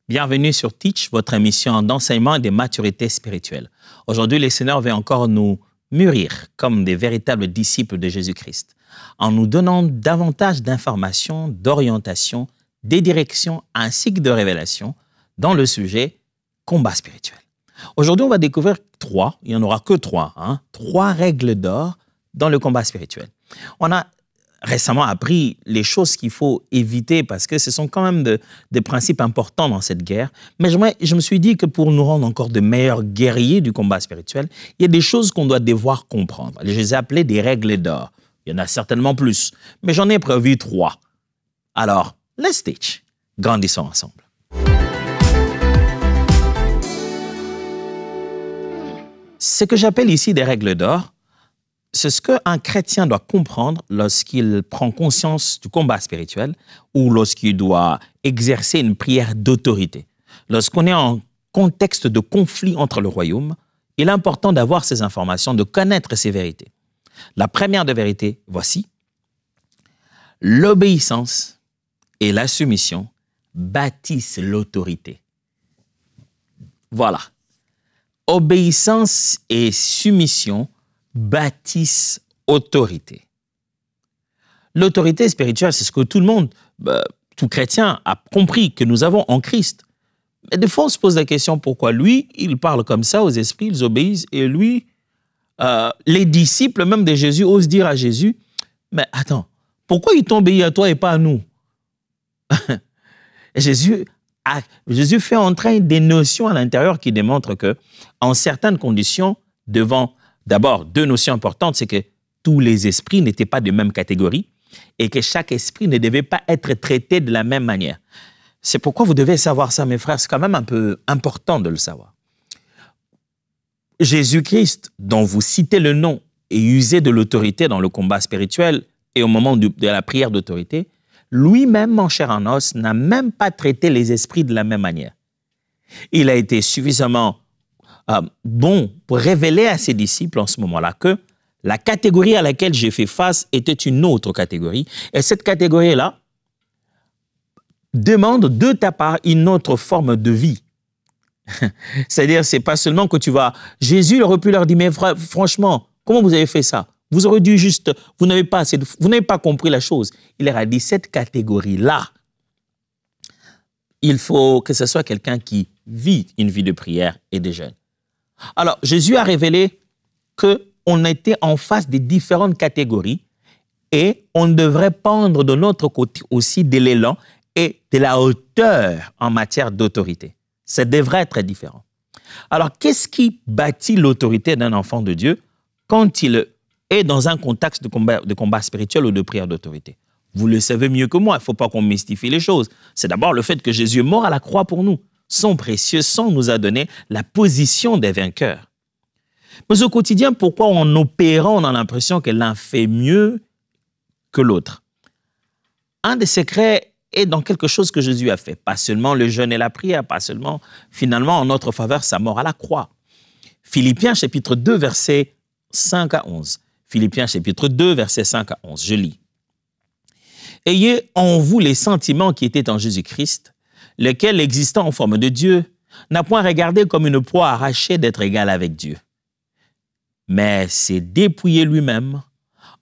Bienvenue sur Teach, votre émission d'enseignement et de maturité spirituelle. Aujourd'hui, le Seigneur veut encore nous mûrir comme des véritables disciples de Jésus-Christ, en nous donnant davantage d'informations, d'orientation, des directions ainsi que de révélations dans le sujet combat spirituel. Aujourd'hui, on va découvrir il n'y en aura que trois règles d'or dans le combat spirituel. On a récemment appris les choses qu'il faut éviter parce que ce sont quand même des principes importants dans cette guerre. Mais je me suis dit que pour nous rendre encore de meilleurs guerriers du combat spirituel, il y a des choses qu'on doit devoir comprendre. Je les ai appelées des règles d'or. Il y en a certainement plus, mais j'en ai prévu 3. Alors, let's teach. Grandissons ensemble. Ce que j'appelle ici des règles d'or, c'est ce qu'un chrétien doit comprendre lorsqu'il prend conscience du combat spirituel ou lorsqu'il doit exercer une prière d'autorité. Lorsqu'on est en contexte de conflit entre le royaume, il est important d'avoir ces informations, de connaître ces vérités. La première des vérités, voici. L'obéissance et la soumission bâtissent l'autorité. Voilà. Obéissance et soumission bâtissent autorité. L'autorité spirituelle, c'est ce que tout le monde, tout chrétien a compris que nous avons en Christ. Mais des fois, on se pose la question pourquoi lui, il parle comme ça aux esprits, ils obéissent, et lui, les disciples même de Jésus osent dire à Jésus, mais attends, pourquoi ils t'obéissent à toi et pas à nous? Jésus fait entrer des notions à l'intérieur qui démontrent que, en certaines conditions, d'abord, 2 notions importantes, c'est que tous les esprits n'étaient pas de même catégorie et que chaque esprit ne devait pas être traité de la même manière. C'est pourquoi vous devez savoir ça, mes frères. C'est quand même un peu important de le savoir. Jésus-Christ, dont vous citez le nom et usez de l'autorité dans le combat spirituel et au moment de la prière d'autorité, lui-même, en chair en os, n'a même pas traité les esprits de la même manière. Il a été suffisamment bon pour révéler à ses disciples en ce moment-là que la catégorie à laquelle j'ai fait face était une autre catégorie. Et cette catégorie-là demande de ta part une autre forme de vie. C'est-à-dire, c'est pas seulement que tu vas... Jésus aurait pu leur dire, mais franchement, comment vous avez fait ça? Vous aurez dû juste... Vous n'avez pas compris la chose. Il leur a dit, cette catégorie-là, il faut que ce soit quelqu'un qui vit une vie de prière et de jeûne. Alors, Jésus a révélé qu'on était en face des différentes catégories et on devrait prendre de notre côté aussi de l'élan et de la hauteur en matière d'autorité. Ça devrait être différent. Alors, qu'est-ce qui bâtit l'autorité d'un enfant de Dieu quand il est dans un contexte de combat spirituel ou de prière d'autorité? Vous le savez mieux que moi, il ne faut pas qu'on mystifie les choses. C'est d'abord le fait que Jésus est mort à la croix pour nous. Son précieux sang nous a donné la position des vainqueurs. Mais au quotidien, pourquoi en opérant, on a l'impression que l'un fait mieux que l'autre? Un des secrets est dans quelque chose que Jésus a fait. Pas seulement le jeûne et la prière, pas seulement, finalement, en notre faveur, sa mort à la croix. Philippiens, chapitre 2, versets 5 à 11. Philippiens, chapitre 2, versets 5 à 11. Je lis. « Ayez en vous les sentiments qui étaient en Jésus-Christ, lequel, existant en forme de Dieu, n'a point regardé comme une proie arrachée d'être égal avec Dieu, mais s'est dépouillé lui-même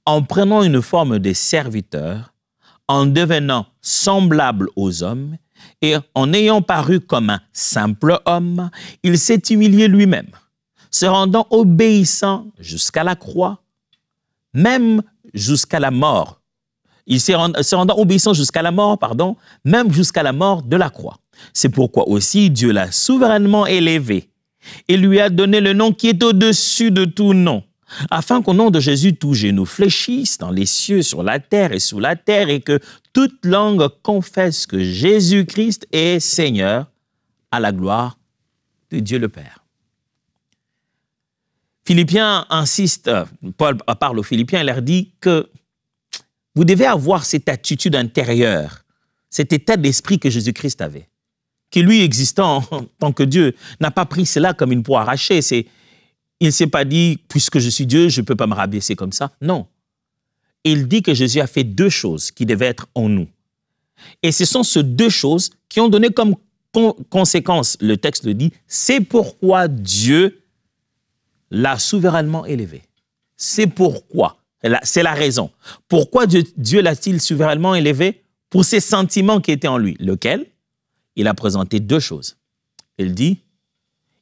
en prenant une forme de serviteur, en devenant semblable aux hommes, et en ayant paru comme un simple homme, il s'est humilié lui-même, se rendant obéissant jusqu'à la croix, même jusqu'à la mort. Il se rendant obéissant jusqu'à la mort, même jusqu'à la mort de la croix. C'est pourquoi aussi Dieu l'a souverainement élevé et lui a donné le nom qui est au-dessus de tout nom, afin qu'au nom de Jésus, tout genou fléchisse dans les cieux, sur la terre et sous la terre, et que toute langue confesse que Jésus-Christ est Seigneur, à la gloire de Dieu le Père. Philippiens insiste, Paul parle aux Philippiens, il leur dit que vous devez avoir cette attitude intérieure, cet état d'esprit que Jésus-Christ avait, qui lui, existant en tant que Dieu, n'a pas pris cela comme une proie arrachée. Il ne s'est pas dit, puisque je suis Dieu, je ne peux pas me rabaisser comme ça. Non. Il dit que Jésus a fait 2 choses qui devaient être en nous. Et ce sont ces 2 choses qui ont donné comme conséquence, le texte le dit, c'est pourquoi Dieu l'a souverainement élevé. C'est pourquoi, c'est la raison. Pourquoi Dieu l'a-t-il souverainement élevé? Pour ses sentiments qui étaient en lui. Lequel? Il a présenté deux choses. Il dit,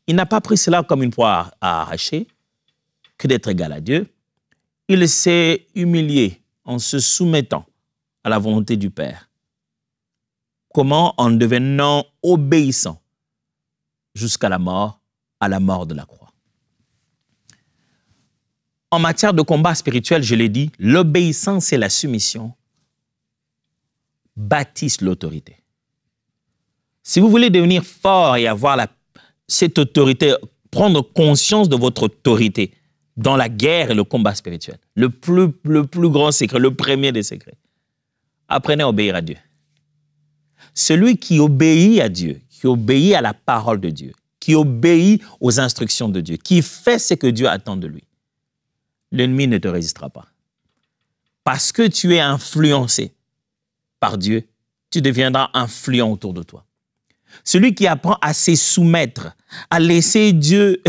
il n'a pas pris cela comme une proie à arracher, que d'être égal à Dieu. Il s'est humilié en se soumettant à la volonté du Père. Comment? En devenant obéissant jusqu'à la mort de la croix. En matière de combat spirituel, je l'ai dit, l'obéissance et la soumission bâtissent l'autorité. Si vous voulez devenir fort et avoir cette autorité, prendre conscience de votre autorité dans la guerre et le combat spirituel, le plus grand secret, le premier des secrets, apprenez à obéir à Dieu. Celui qui obéit à Dieu, qui obéit à la parole de Dieu, qui obéit aux instructions de Dieu, qui fait ce que Dieu attend de lui, l'ennemi ne te résistera pas. Parce que tu es influencé par Dieu, tu deviendras influent autour de toi. Celui qui apprend à se soumettre, à laisser Dieu,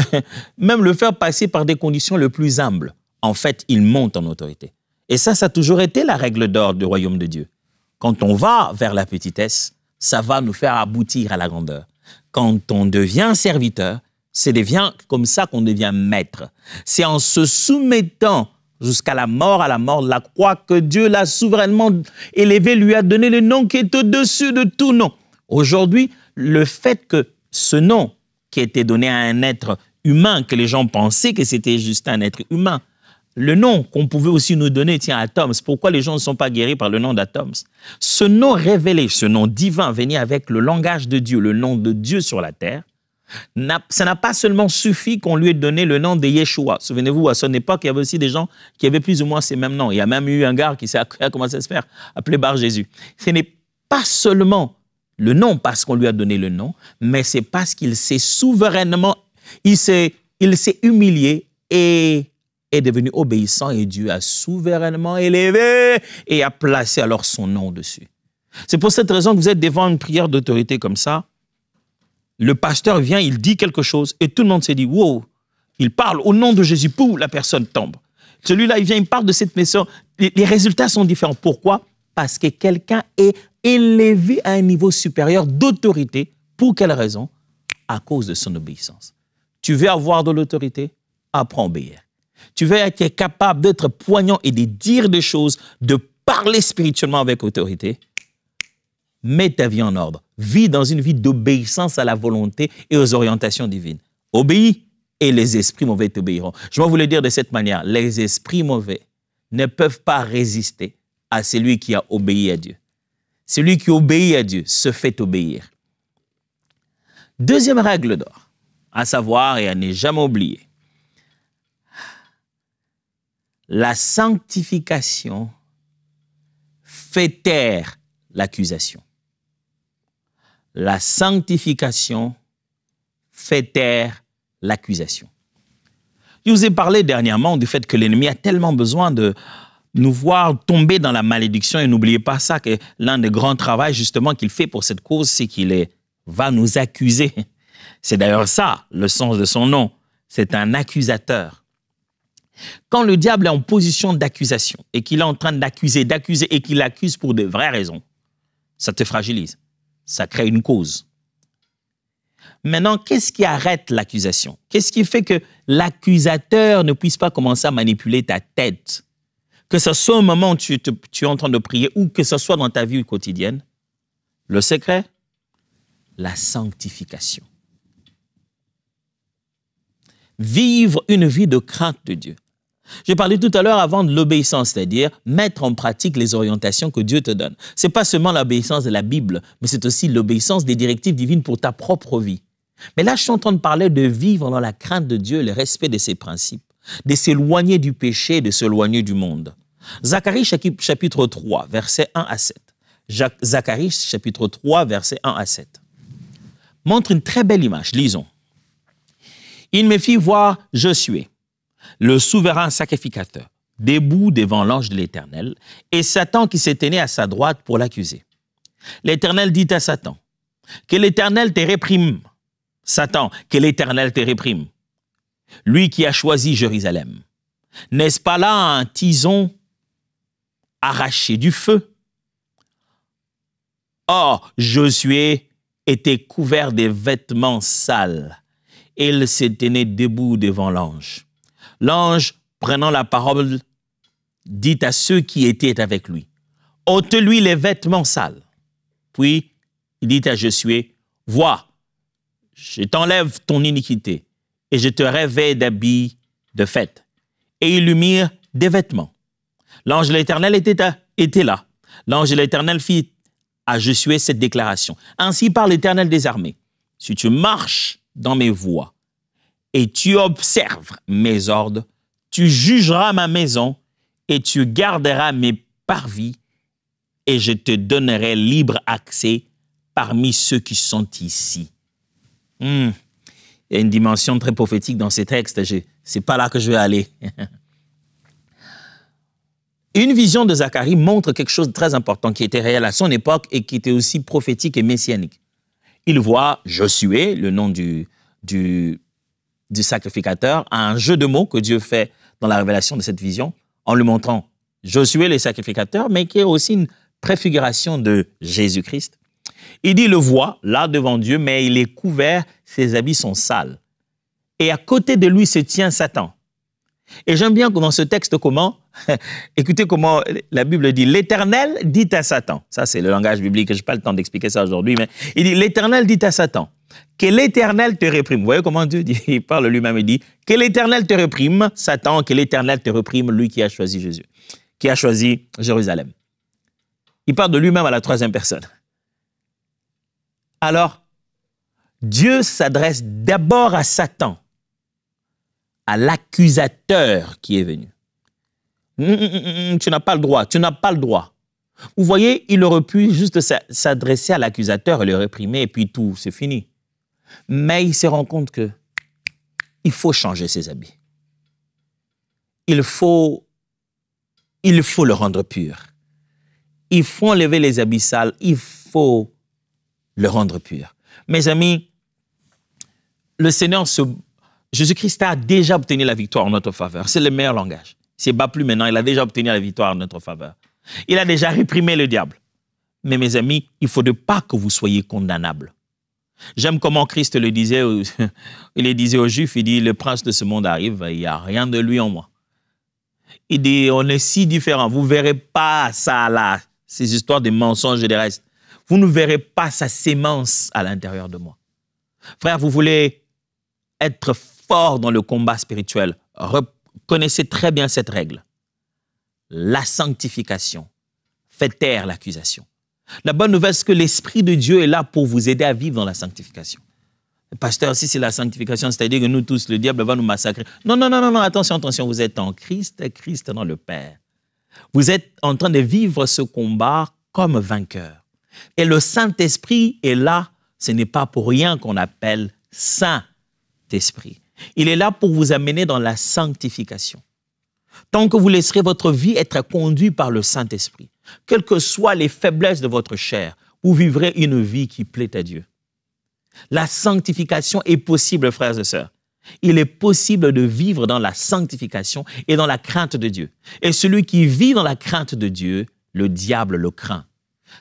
même le faire passer par des conditions les plus humbles, en fait, il monte en autorité. Et ça a toujours été la règle d'or du royaume de Dieu. Quand on va vers la petitesse, ça va nous faire aboutir à la grandeur. Quand on devient serviteur, c'est comme ça qu'on devient maître. C'est en se soumettant jusqu'à la mort de la croix que Dieu l'a souverainement élevé, lui a donné le nom qui est au-dessus de tout nom. Aujourd'hui, le fait que ce nom qui a été donné à un être humain, que les gens pensaient que c'était juste un être humain, le nom qu'on pouvait aussi nous donner, tiens, Atoms, pourquoi les gens ne sont pas guéris par le nom d'Atoms? Ce nom révélé, ce nom divin, venu avec le langage de Dieu, le nom de Dieu sur la terre, ça n'a pas seulement suffi qu'on lui ait donné le nom de Yeshua. Souvenez-vous, à son époque, il y avait aussi des gens qui avaient plus ou moins ces mêmes noms. Il y a même eu un gars qui a commencé à se faire appeler Bar Jésus. Ce n'est pas seulement le nom parce qu'on lui a donné le nom, mais c'est parce qu'il s'est souverainement, il s'est humilié et est devenu obéissant et Dieu a souverainement élevé et a placé alors son nom dessus. C'est pour cette raison que vous êtes devant une prière d'autorité comme ça. Le pasteur vient, il dit quelque chose et tout le monde se dit « Wow !» Il parle au nom de Jésus, pouf, la personne tombe. Celui-là, il vient, il parle de cette maison. Les résultats sont différents. Pourquoi? Parce que quelqu'un est élevé à un niveau supérieur d'autorité. Pour quelle raison? À cause de son obéissance. Tu veux avoir de l'autorité? Apprends à obéir. Tu veux être capable d'être poignant et de dire des choses, de parler spirituellement avec autorité? Mets ta vie en ordre. Vis dans une vie d'obéissance à la volonté et aux orientations divines. Obéis et les esprits mauvais t'obéiront. Je vais vous le dire de cette manière. Les esprits mauvais ne peuvent pas résister à celui qui a obéi à Dieu. Celui qui obéit à Dieu se fait obéir. Deuxième règle d'or, à savoir et à ne jamais oublier. La sanctification fait taire l'accusation. La sanctification fait taire l'accusation. Je vous ai parlé dernièrement du fait que l'ennemi a tellement besoin de nous voir tomber dans la malédiction. Et n'oubliez pas ça, que l'un des grands travaux justement qu'il fait pour cette cause, c'est qu'il va nous accuser. C'est d'ailleurs ça, le sens de son nom. C'est un accusateur. Quand le diable est en position d'accusation et qu'il est en train d'accuser et qu'il accuse pour de vraies raisons, ça te fragilise. Ça crée une cause. Maintenant, qu'est-ce qui arrête l'accusation? Qu'est-ce qui fait que l'accusateur ne puisse pas commencer à manipuler ta tête? Que ce soit au moment où tu es en train de prier ou que ce soit dans ta vie quotidienne. Le secret? La sanctification. Vivre une vie de crainte de Dieu. J'ai parlé tout à l'heure avant de l'obéissance, c'est-à-dire mettre en pratique les orientations que Dieu te donne. Ce n'est pas seulement l'obéissance de la Bible, mais c'est aussi l'obéissance des directives divines pour ta propre vie. Mais là, je suis en train de parler de vivre dans la crainte de Dieu, le respect de ses principes, de s'éloigner du péché, de s'éloigner du monde. Zacharie chapitre 3, versets 1 à 7. Zacharie chapitre 3, versets 1 à 7. Montre une très belle image. Lisons. Il me fit voir Josué, le souverain sacrificateur, debout devant l'ange de l'Éternel, et Satan qui se tenait à sa droite pour l'accuser. L'Éternel dit à Satan, Que l'Éternel te réprime. Satan, que l'Éternel te réprime. Lui qui a choisi Jérusalem. N'est-ce pas là un tison arraché du feu? Or, Josué était couvert des vêtements sales. Il se tenait debout devant l'ange. L'ange, prenant la parole, dit à ceux qui étaient avec lui, « Ôte-lui les vêtements sales. » Puis, il dit à Josué, « Vois, je t'enlève ton iniquité et je te revêts d'habits de fête. » Et ils lui mirent des vêtements. L'ange de l'Éternel était là. L'ange de l'Éternel fit à Josué cette déclaration. « Ainsi parle l'Éternel des armées. Si tu marches dans mes voies et tu observes mes ordres, tu jugeras ma maison et tu garderas mes parvis et je te donnerai libre accès parmi ceux qui sont ici. » Il y a une dimension très prophétique dans ces textes. C'est pas là que je vais aller. Une vision de Zacharie montre quelque chose de très important qui était réel à son époque et qui était aussi prophétique et messianique. Il voit Josué, le nom du sacrificateur, un jeu de mots que Dieu fait dans la révélation de cette vision, en lui montrant Josué le sacrificateur, mais qui est aussi une préfiguration de Jésus-Christ. Il dit, le voit là devant Dieu, mais il est couvert, ses habits sont sales. Et à côté de lui se tient Satan. Et j'aime bien dans ce texte comment, écoutez comment la Bible dit, l'Éternel dit à Satan, ça c'est le langage biblique, je n'ai pas le temps d'expliquer ça aujourd'hui, mais il dit, l'Éternel dit à Satan, que l'Éternel te réprime. Vous voyez comment Dieu dit, il parle lui-même, il dit, que l'Éternel te réprime, Satan, que l'Éternel te réprime, lui qui a choisi Jésus, qui a choisi Jérusalem. Il parle de lui-même à la troisième personne. Alors, Dieu s'adresse d'abord à Satan, à l'accusateur qui est venu. Tu n'as pas le droit, tu n'as pas le droit. Vous voyez, il aurait pu juste s'adresser à l'accusateur et le réprimer et puis tout, c'est fini. Mais il se rend compte que il faut changer ses habits. Il faut le rendre pur. Il faut enlever les habits sales, il faut le rendre pur. Mes amis, le Seigneur, Jésus-Christ a déjà obtenu la victoire en notre faveur. C'est le meilleur langage. Il ne se bat plus maintenant, il a déjà obtenu la victoire en notre faveur. Il a déjà réprimé le diable. Mais mes amis, il ne faut pas que vous soyez condamnables. J'aime comment Christ le disait, il le disait aux Juifs, il dit, le prince de ce monde arrive, il n'y a rien de lui en moi. Il dit, on est si différents, vous ne verrez pas ça là, ces histoires de mensonges et de reste. Vous ne verrez pas sa sémence à l'intérieur de moi. Frère, vous voulez être fort dans le combat spirituel, reconnaissez très bien cette règle. La sanctification fait taire l'accusation. La bonne nouvelle, c'est que l'Esprit de Dieu est là pour vous aider à vivre dans la sanctification. Pasteur, si c'est la sanctification, c'est-à-dire que nous tous, le diable va nous massacrer. Non, non, non, non, attention, attention, vous êtes en Christ, Christ dans le Père. Vous êtes en train de vivre ce combat comme vainqueur. Et le Saint-Esprit est là, ce n'est pas pour rien qu'on appelle Saint-Esprit. Il est là pour vous amener dans la sanctification. Tant que vous laisserez votre vie être conduite par le Saint-Esprit, quelles que soient les faiblesses de votre chair, vous vivrez une vie qui plaît à Dieu. La sanctification est possible, frères et sœurs. Il est possible de vivre dans la sanctification et dans la crainte de Dieu. Et celui qui vit dans la crainte de Dieu, le diable le craint.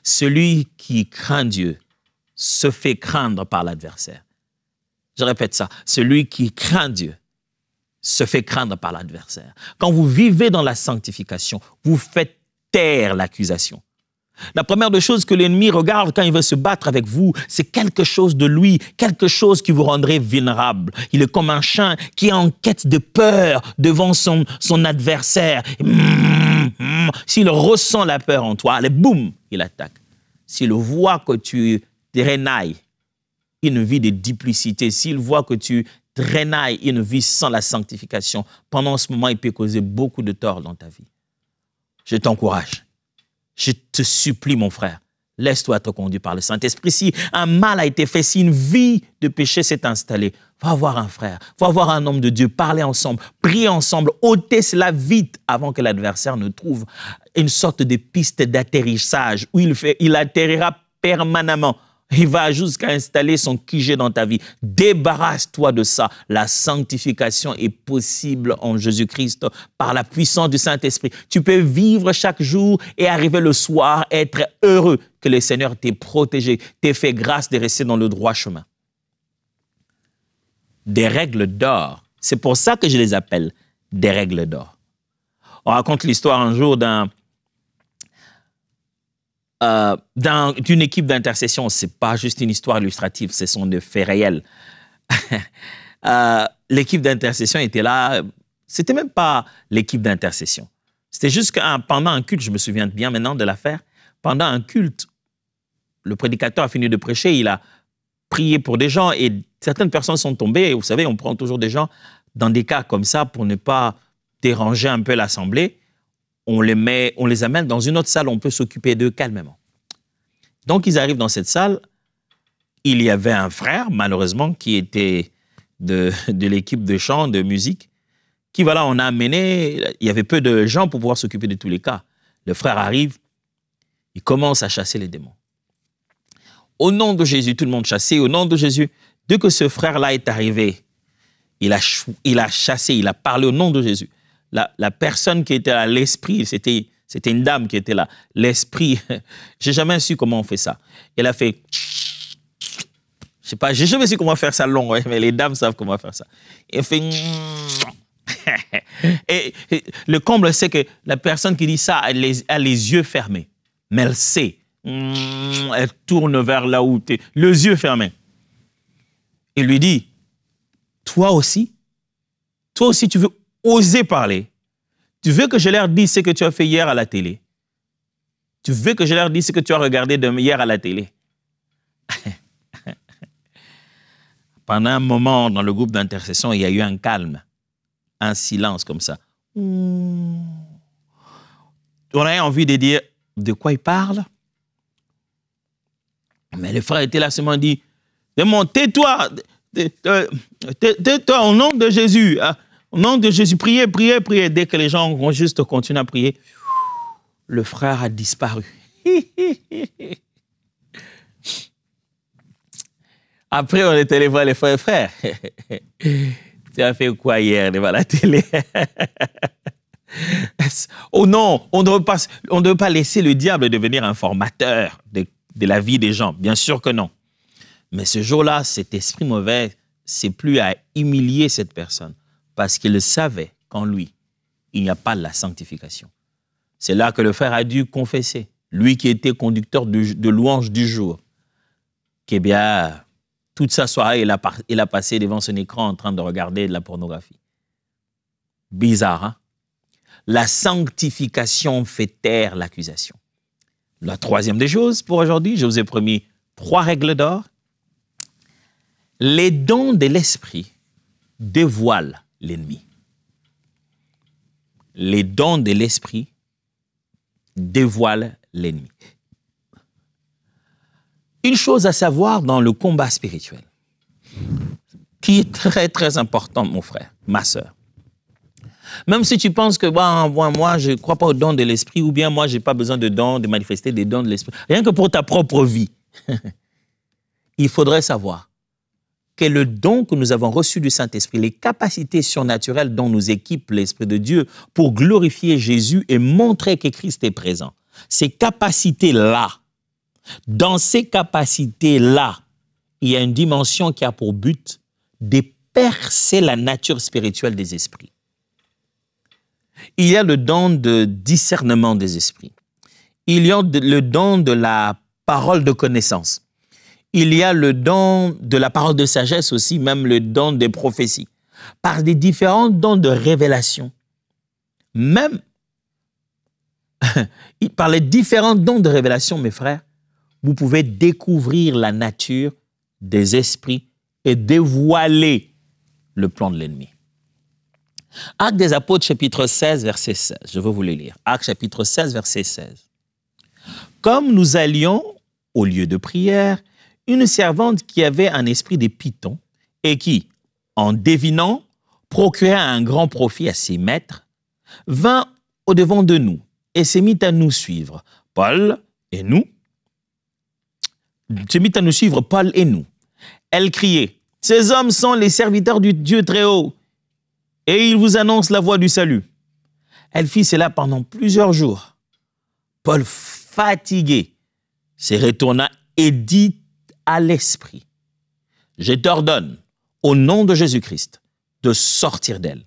Celui qui craint Dieu se fait craindre par l'adversaire. Je répète ça, celui qui craint Dieu se fait craindre par l'adversaire. Quand vous vivez dans la sanctification, vous faites taire l'accusation. La première des choses que l'ennemi regarde quand il veut se battre avec vous, c'est quelque chose de lui, quelque chose qui vous rendrait vulnérable. Il est comme un chien qui est en quête de peur devant son adversaire. S'il ressent la peur en toi, allez, boum, il attaque. S'il voit que tu traînailles une vie de duplicité, s'il voit que tu traînailles une vie sans la sanctification, pendant ce moment, il peut causer beaucoup de tort dans ta vie. Je t'encourage. Je te supplie, mon frère, laisse-toi être conduit par le Saint-Esprit. Si un mal a été fait, si une vie de péché s'est installée, va voir un frère, va voir un homme de Dieu, parlez ensemble, priez ensemble, ôtez cela vite avant que l'adversaire ne trouve une sorte de piste d'atterrissage où il atterrira permanemment Il va jusqu'à installer son QG dans ta vie. Débarrasse-toi de ça. La sanctification est possible en Jésus-Christ par la puissance du Saint-Esprit. Tu peux vivre chaque jour et arriver le soir, être heureux que le Seigneur t'ait protégé, t'ait fait grâce de rester dans le droit chemin. Des règles d'or. C'est pour ça que je les appelle des règles d'or. On raconte l'histoire un jour d'une équipe d'intercession. Ce n'est pas juste une histoire illustrative, ce sont des faits réels. L'équipe d'intercession était là. Ce n'était même pas l'équipe d'intercession. C'était juste que pendant un culte, je me souviens bien maintenant de l'affaire, pendant un culte, le prédicateur a fini de prêcher, il a prié pour des gens et certaines personnes sont tombées. Et vous savez, on prend toujours des gens dans des cas comme ça pour ne pas déranger un peu l'assemblée. On les amène dans une autre salle, on peut s'occuper d'eux calmement. Donc, ils arrivent dans cette salle. Il y avait un frère, malheureusement, qui était de l'équipe de chant, de musique, qui, voilà, on a amené. Il y avait peu de gens pour pouvoir s'occuper de tous les cas. Le frère arrive, il commence à chasser les démons. Au nom de Jésus, tout le monde chassé. Au nom de Jésus, dès que ce frère-là est arrivé, il a chassé, il a parlé au nom de Jésus. La personne qui était là, l'esprit, c'était une dame qui était là. L'esprit, j'ai jamais su comment on fait ça. Elle a fait, je sais pas, j'ai jamais su comment faire ça long, ouais, mais les dames savent comment faire ça. Elle fait, et le comble, c'est que la personne qui dit ça a les yeux fermés, mais elle sait. Elle tourne vers là où tu es, les yeux fermés. Il lui dit, toi aussi, tu veux oser parler. Tu veux que je leur dise ce que tu as fait hier à la télé. Tu veux que je leur dise ce que tu as regardé hier à la télé. Pendant un moment, dans le groupe d'intercession, il y a eu un calme, un silence comme ça. On a envie de dire, de quoi il parle? Mais le frère était là, seulement dit, tais-toi, tais-toi au nom de Jésus. Au nom de Jésus, priez, priez, priez. Dès que les gens vont juste continuer à prier, le frère a disparu. Après, on est allé voir les frères. Tu as fait quoi hier devant la télé? Oh non, on ne devait pas laisser le diable devenir un formateur de la vie des gens. Bien sûr que non. Mais ce jour-là, cet esprit mauvais s'est plu à humilier cette personne parce qu'il savait qu'en lui, il n'y a pas la sanctification. C'est là que le frère a dû confesser, lui qui était conducteur de louange du jour, qu'eh bien, toute sa soirée, il a passé devant son écran en train de regarder de la pornographie. Bizarre, hein? La sanctification fait taire l'accusation. La troisième des choses pour aujourd'hui, je vous ai promis 3 règles d'or. Les dons de l'esprit dévoilent l'ennemi. Les dons de l'esprit dévoilent l'ennemi. Une chose à savoir dans le combat spirituel, qui est très, très importante, mon frère, ma sœur. Même si tu penses que moi, je ne crois pas aux dons de l'esprit, ou bien moi, je n'ai pas besoin de dons, de manifester des dons de l'esprit, rien que pour ta propre vie, il faudrait savoir que le don que nous avons reçu du Saint-Esprit, les capacités surnaturelles dont nous équipe l'Esprit de Dieu pour glorifier Jésus et montrer que Christ est présent, ces capacités-là, dans ces capacités-là, il y a une dimension qui a pour but de percer la nature spirituelle des esprits. Il y a le don de discernement des esprits. Il y a le don de la parole de connaissance. Il y a le don de la parole de sagesse aussi, même le don des prophéties. Par des différents dons de révélation. Même par les différents dons de révélation, mes frères, vous pouvez découvrir la nature des esprits et dévoiler le plan de l'ennemi. Actes des Apôtres, chapitre 16, verset 16. Je veux vous le lire. Actes, chapitre 16, verset 16. Comme nous allions au lieu de prière, une servante qui avait un esprit de python et qui, en devinant, procurait un grand profit à ses maîtres, vint au-devant de nous et s'est mis à nous suivre. Paul et nous, se mit à nous suivre, Paul et nous. Elle criait, « Ces hommes sont les serviteurs du Dieu très haut, et ils vous annoncent la voie du salut. » Elle fit cela pendant plusieurs jours. Paul, fatigué, se retourna et dit à l'esprit, « Je t'ordonne, au nom de Jésus-Christ, de sortir d'elle. »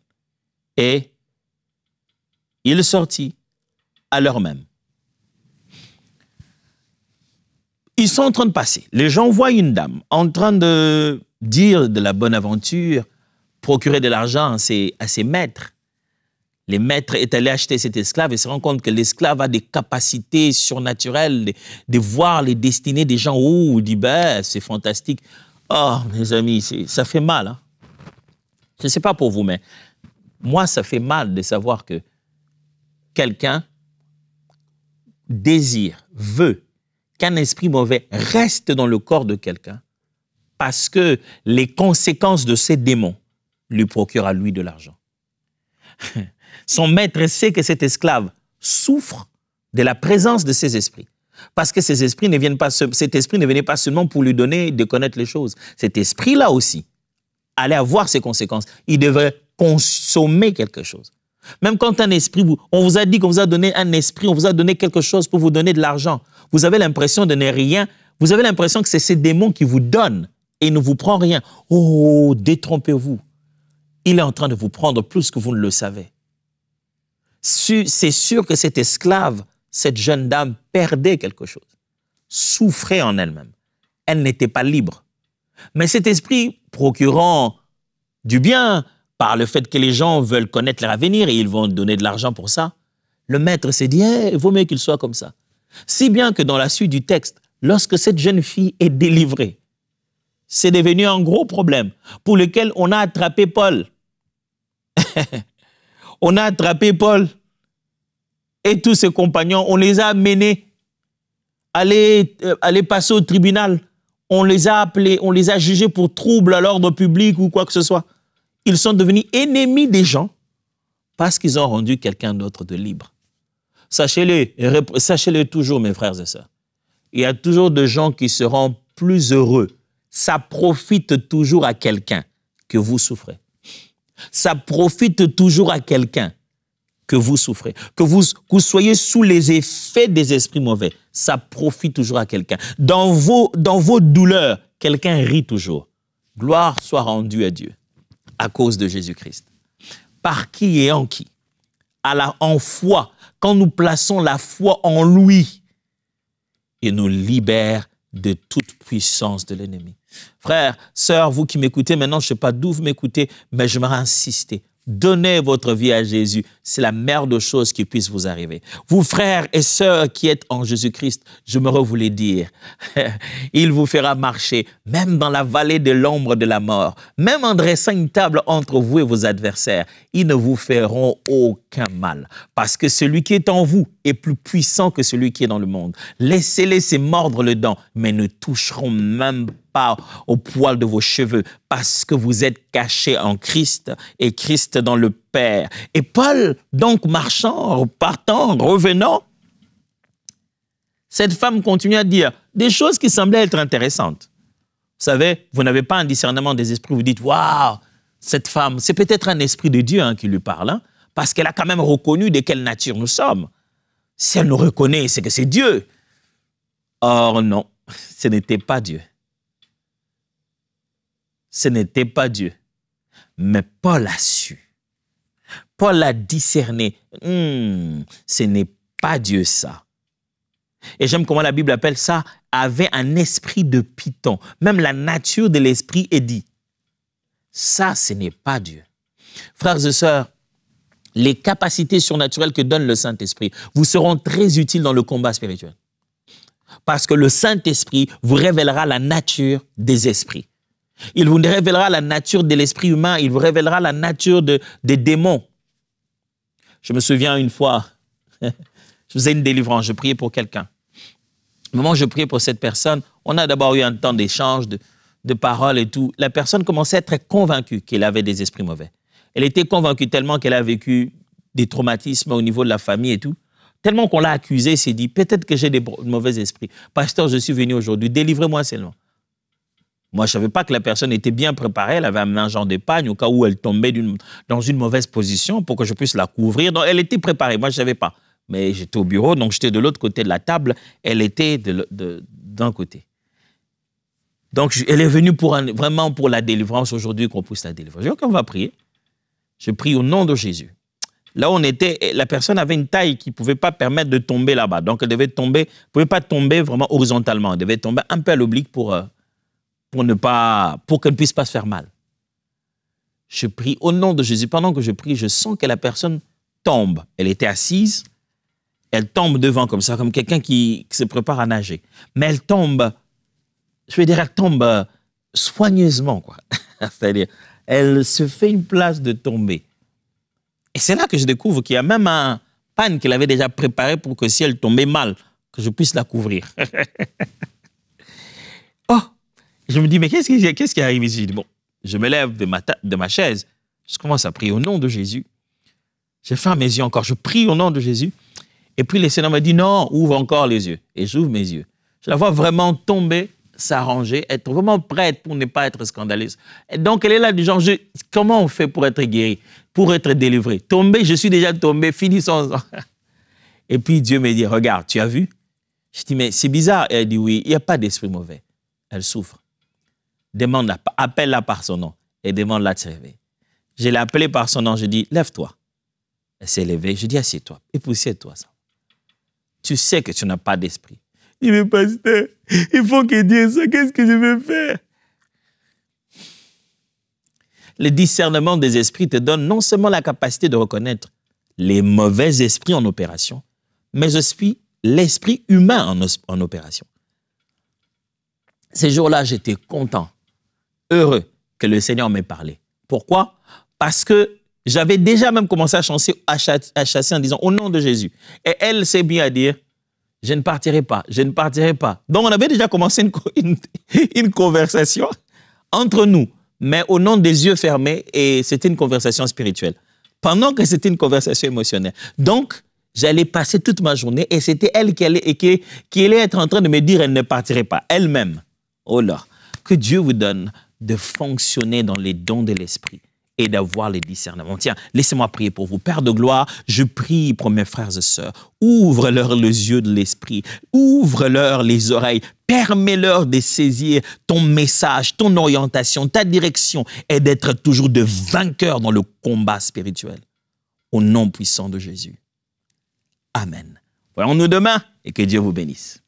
Et il sortit à l'heure même. Ils sont en train de passer. Les gens voient une dame en train de dire de la bonne aventure, procurer de l'argent à ses maîtres. Les maîtres est allé acheter cet esclave et se rend compte que l'esclave a des capacités surnaturelles de voir les destinées des gens. Oh, il dit, ben, c'est fantastique. Oh, mes amis, ça fait mal. Hein? Je ne sais pas pour vous, mais moi, ça fait mal de savoir que quelqu'un désire, veut qu'un esprit mauvais reste dans le corps de quelqu'un parce que les conséquences de ces démons lui procurent à lui de l'argent. Son maître sait que cet esclave souffre de la présence de ces esprits. Parce que ces esprits ne viennent pas, cet esprit ne venait pas seulement pour lui donner de connaître les choses. Cet esprit-là aussi allait avoir ses conséquences. Il devrait consommer quelque chose. Même quand un esprit, on vous a dit qu'on vous a donné un esprit, on vous a donné quelque chose pour vous donner de l'argent. Vous avez l'impression de ne rien. Vous avez l'impression que c'est ces démons qui vous donnent et il ne vous prend rien. Oh, détrompez-vous. Il est en train de vous prendre plus que vous ne le savez. C'est sûr que cet esclave, cette jeune dame, perdait quelque chose, souffrait en elle-même. Elle n'était pas libre. Mais cet esprit procurant du bien par le fait que les gens veulent connaître leur avenir et ils vont donner de l'argent pour ça, le maître s'est dit, il vaut mieux qu'il soit comme ça. Si bien que dans la suite du texte, lorsque cette jeune fille est délivrée, c'est devenu un gros problème pour lequel on a attrapé Paul. On a attrapé Paul et tous ses compagnons, on les a amenés à aller passer au tribunal. On les a appelés, on les a jugés pour trouble à l'ordre public ou quoi que ce soit. Ils sont devenus ennemis des gens parce qu'ils ont rendu quelqu'un d'autre de libre. Sachez-le toujours, mes frères et sœurs. Il y a toujours des gens qui seront plus heureux. Ça profite toujours à quelqu'un que vous souffrez. Ça profite toujours à quelqu'un que vous souffrez. Que vous soyez sous les effets des esprits mauvais, ça profite toujours à quelqu'un. Dans vos douleurs, quelqu'un rit toujours. Gloire soit rendue à Dieu à cause de Jésus-Christ. Par qui et en qui? En foi, quand nous plaçons la foi en lui, il nous libère de toute puissance de l'ennemi. Frères, sœurs, vous qui m'écoutez, maintenant, je ne sais pas d'où vous m'écoutez, mais je m'aimerais insister. Donnez votre vie à Jésus. C'est la meilleure des choses qui puisse vous arriver. Vous, frères et sœurs qui êtes en Jésus-Christ, j'aimerais vous le dire. Il vous fera marcher, même dans la vallée de l'ombre de la mort. Même en dressant une table entre vous et vos adversaires, ils ne vous feront aucun mal. Parce que celui qui est en vous est plus puissant que celui qui est dans le monde. Laissez-les se mordre le dent, mais ne toucheront même pas au poil de vos cheveux, parce que vous êtes cachés en Christ et Christ dans le Père. Et Paul, donc marchant, partant, revenant, cette femme continue à dire des choses qui semblaient être intéressantes. Vous savez, vous n'avez pas un discernement des esprits, vous dites, waouh, cette femme, c'est peut-être un esprit de Dieu qui lui parle, hein, parce qu'elle a quand même reconnu de quelle nature nous sommes. Si elle nous reconnaît, c'est que c'est Dieu. Or non, ce n'était pas Dieu. Ce n'était pas Dieu. Mais Paul a su. Paul a discerné. Ce n'est pas Dieu ça. Et j'aime comment la Bible appelle ça, avait un esprit de python. Même la nature de l'esprit est dit. Ça, ce n'est pas Dieu. Frères et sœurs, les capacités surnaturelles que donne le Saint-Esprit vous seront très utiles dans le combat spirituel. Parce que le Saint-Esprit vous révélera la nature des esprits. Il vous révélera la nature de l'esprit humain, il vous révélera la nature des démons. Je me souviens une fois, je faisais une délivrance, je priais pour quelqu'un. Au moment où je priais pour cette personne, on a d'abord eu un temps d'échange, de paroles et tout. La personne commençait à être convaincue qu'elle avait des esprits mauvais. Elle était convaincue tellement qu'elle a vécu des traumatismes au niveau de la famille et tout. Tellement qu'on l'a accusé, il s'est dit, peut-être que j'ai des mauvais esprits. Pasteur, je suis venu aujourd'hui, délivrez-moi seulement. Moi, je ne savais pas que la personne était bien préparée, elle avait amené un genre d'épargne au cas où elle tombait dans une mauvaise position pour que je puisse la couvrir. Donc, elle était préparée, moi, je ne savais pas. Mais j'étais au bureau, donc j'étais de l'autre côté de la table, elle était d'un côté. Donc, elle est venue vraiment pour la délivrance aujourd'hui, qu'on puisse la délivrer. J'ai dit, OK, on va prier. Je prie au nom de Jésus. Là où on était, la personne avait une taille qui ne pouvait pas permettre de tomber là-bas. Donc, elle devait tomber, ne pouvait pas tomber vraiment horizontalement. Elle devait tomber un peu à l'oblique pour qu'elle ne puisse pas se faire mal. Je prie au nom de Jésus. Pendant que je prie, je sens que la personne tombe. Elle était assise, elle tombe devant comme ça, comme quelqu'un qui se prépare à nager. Mais elle tombe, je veux dire, elle tombe soigneusement, quoi. C'est-à-dire, elle se fait une place de tomber. Et c'est là que je découvre qu'il y a même un panne qu'elle avait déjà préparé pour que si elle tombait mal, que je puisse la couvrir. Oh! Je me dis, mais qu'est-ce qui arrive ici? Bon, je me lève de ma chaise, je commence à prier au nom de Jésus. Je ferme mes yeux encore, je prie au nom de Jésus. Et puis le Seigneur me dit, non, ouvre encore les yeux. Et j'ouvre mes yeux. Je la vois vraiment tomber, s'arranger, être vraiment prête pour ne pas être scandaleuse. Et donc, elle est là du genre, comment on fait pour être guéri, pour être délivré? Tomber, je suis déjà tombé, finissons-en. Et puis Dieu me dit, regarde, tu as vu? Je dis, mais c'est bizarre. Elle dit, oui, il n'y a pas d'esprit mauvais. Elle souffre. Demande-la, appelle-la par son nom et demande-la de se réveiller. Je l'ai appelée par son nom, je dis, lève-toi. Elle s'est levée, je dis, assieds-toi, époussière-toi ça. Tu sais que tu n'as pas d'esprit. Il me dit, mais pasteur, il faut qu'il dise ça, qu'est-ce que je vais faire? Le discernement des esprits te donne non seulement la capacité de reconnaître les mauvais esprits en opération, mais aussi l'esprit humain en opération. Ces jours-là, j'étais content, heureux que le Seigneur m'ait parlé. Pourquoi? Parce que j'avais déjà même commencé à chasser en disant au nom de Jésus. Et elle s'est bien à dire, je ne partirai pas, je ne partirai pas. Donc on avait déjà commencé une conversation entre nous, mais au nom des yeux fermés, et c'était une conversation spirituelle. Pendant que c'était une conversation émotionnelle. Donc, j'allais passer toute ma journée et c'était elle qui allait être en train de me dire elle ne partirait pas, elle-même. Oh là, que Dieu vous donne de fonctionner dans les dons de l'esprit et d'avoir les discernements. Tiens, laissez-moi prier pour vous. Père de gloire, je prie pour mes frères et sœurs. Ouvre-leur les yeux de l'esprit. Ouvre-leur les oreilles. Permets-leur de saisir ton message, ton orientation, ta direction et d'être toujours de vainqueurs dans le combat spirituel. Au nom puissant de Jésus. Amen. Voyons-nous demain et que Dieu vous bénisse.